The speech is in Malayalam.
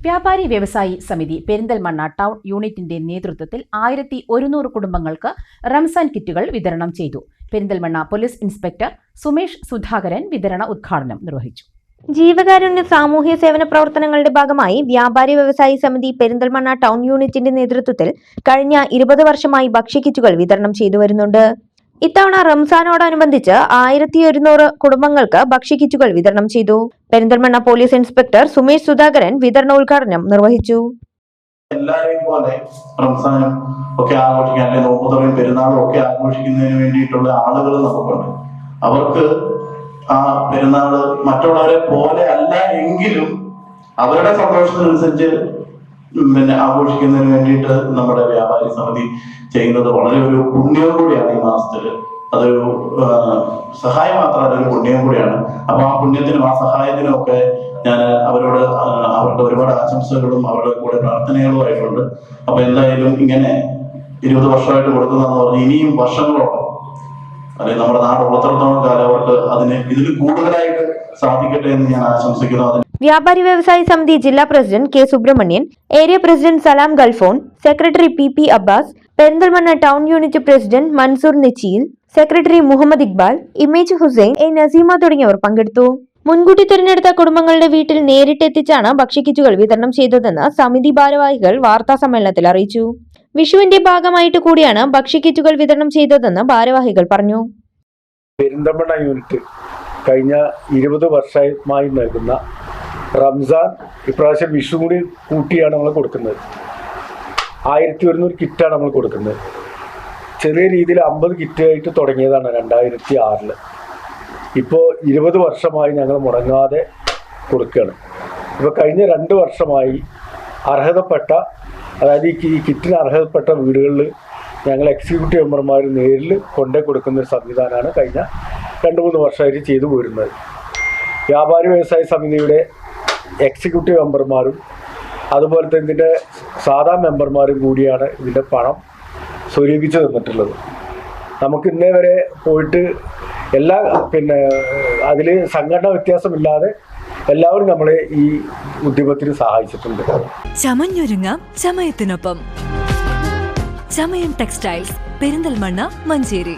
വ്യാപാരി വ്യവസായി സമിതി പെരിന്തൽമണ്ണ ടൗൺ യൂണിറ്റിന്റെ നേതൃത്വത്തിൽ 1100 കുടുംബങ്ങൾക്ക് റംസാൻ കിറ്റുകൾ വിതരണം ചെയ്തു. പെരിന്തൽമണ്ണ പോലീസ് ഇൻസ്പെക്ടർ സുമേഷ് സുധാകരൻ വിതരണ ഉദ്ഘാടനം നിർവഹിച്ചു. ജീവകാരുണ്യ സാമൂഹ്യ സേവന പ്രവർത്തനങ്ങളുടെ ഭാഗമായി വ്യാപാരി വ്യവസായി സമിതി പെരിന്തൽമണ്ണ ടൗൺ യൂണിറ്റിന്റെ നേതൃത്വത്തിൽ കഴിഞ്ഞ 20 വർഷമായി ഭക്ഷ്യക്കിറ്റുകൾ വിതരണം ചെയ്തു വരുന്നുണ്ട്. ഇത്തവണ റംസാനോടനുബന്ധിച്ച് 1100 കുടുംബങ്ങൾക്ക് ഭക്ഷ്യക്കിറ്റുകൾ വിതരണം ചെയ്തു. പെരിന്തൽമണ്ണ പോലീസ് ഇൻസ്പെക്ടർ സുമേഷ് സുധാകരൻ വിതരണോദ്ഘാടനം നിർവഹിച്ചു. എല്ലാവരെയും പോലെ റംസാനും ഒക്കെ ആഘോഷിക്കാൻ, അല്ലെങ്കിൽ നോമ്പുതുറയും പെരുന്നാളും ഒക്കെ ആഘോഷിക്കുന്നതിന് വേണ്ടിയിട്ടുള്ള ആളുകൾ നമുക്കുണ്ട്. അവർക്ക് ആ പെരുന്നാള് മറ്റുള്ളവരെ പോലെ അല്ല എങ്കിലും അവരുടെ സന്തോഷത്തിനനുസരിച്ച് ആഘോഷിക്കുന്നതിന് വേണ്ടിയിട്ട് നമ്മുടെ വ്യാപാരി സമിതി ചെയ്യുന്നത് വളരെ ഒരു പുണ്യം കൂടിയാണ്. ഈ മാസത്തില് അതൊരു സഹായം മാത്രമല്ല, ഒരു പുണ്യം കൂടിയാണ്. അപ്പൊ ആ പുണ്യത്തിനും ആ സഹായത്തിനും ഒക്കെ ഞാൻ അവർക്ക് ഒരുപാട് ആശംസകളും അവരുടെ കൂടെ പ്രാർത്ഥനകളും ആയിട്ടുണ്ട്. അപ്പൊ എന്തായാലും ഇങ്ങനെ 20 വർഷമായിട്ട് കൊടുക്കുന്നതെന്ന് പറഞ്ഞാൽ ഇനിയും വർഷങ്ങളോളം, അല്ലെങ്കിൽ നമ്മുടെ നാട് ഉള്ളത്രത്തോളം കാലം അവർക്ക് ഇതിൽ കൂടുതലായിട്ട് സാധിക്കട്ടെ എന്ന് ഞാൻ ആശംസിക്കുന്നു. വ്യാപാരി വ്യവസായി സമിതി ജില്ലാ president K Subramanian, area president Salam Gulfon, secretary P Abbas, Perinthalmanna town unit president Mansoor Nechiyil, secretary Muhammad Iqbal, image Hussain, A Naseema തുടങ്ങിയവർ പങ്കെടുത്തു. മുൻകൂട്ടി തിരഞ്ഞെടുത്ത കുടുംബങ്ങളുടെ വീട്ടിൽ നേരിട്ടെത്തിച്ചാണ് ഭക്ഷ്യക്കിറ്റുകൾ വിതരണം ചെയ്തതെന്ന് സമിതി ഭാരവാഹികൾ വാർത്താ സമ്മേളനത്തിൽ അറിയിച്ചു. വിഷുവിന്റെ ഭാഗമായിട്ട് കൂടിയാണ് ഭക്ഷ്യക്കിറ്റുകൾ വിതരണം ചെയ്തതെന്ന് ഭാരവാഹികൾ പറഞ്ഞു. പെരിന്തൽമണ്ണ യൂണിറ്റ് കഴിഞ്ഞ 20 വർഷമായി നൽകുന്ന റംസാൻ ഇപ്രാവശ്യം വിഷു കൂടി കൂട്ടിയാണ് നമ്മൾ കൊടുക്കുന്നത്. 1100 കിറ്റാണ് നമ്മൾ കൊടുക്കുന്നത്. ചെറിയ രീതിയിൽ 50 കിറ്റായിട്ട് തുടങ്ങിയതാണ് 2006. ഇപ്പോൾ 20 വർഷമായി ഞങ്ങൾ മുടങ്ങാതെ കൊടുക്കുകയാണ്. ഇപ്പോൾ കഴിഞ്ഞ 2 വർഷമായി അർഹതപ്പെട്ട, അതായത് ഈ കിറ്റിന് അർഹതപ്പെട്ട വീടുകളിൽ ഞങ്ങൾ എക്സിക്യൂട്ടീവ് മെമ്പർമാർ നേരിൽ കൊണ്ടേ കൊടുക്കുന്ന ഒരു സംവിധാനമാണ് കഴിഞ്ഞ 2-3 വർഷമായിട്ട് ചെയ്തു പോരുന്നത്. വ്യാപാരി വ്യവസായ സമിതിയുടെ എക്സിക്യൂട്ടീവ് മെമ്പർമാരും അതുപോലെ തന്നെ ഇതിൻ്റെ സാധാ മെമ്പർമാരും കൂടിയാണ് ഇതിൻ്റെ പണം സ്വരൂപിച്ച് തന്നിട്ടുള്ളത്. നമുക്ക് ഇന്നേ വരെ പോയിട്ട് അതിൽ സംഘടനാ വ്യത്യാസമില്ലാതെ എല്ലാവരും നമ്മളെ ഈ ഉദ്യമത്തിന് സഹായിച്ചിട്ടുണ്ട്. ചമഞ്ഞൊരുങ്ങാം ചമയത്തിനൊപ്പം. ചമയം ടെക്സ്റ്റൈൽസ്, പെരിന്തൽമണ്ണ, മഞ്ചേരി.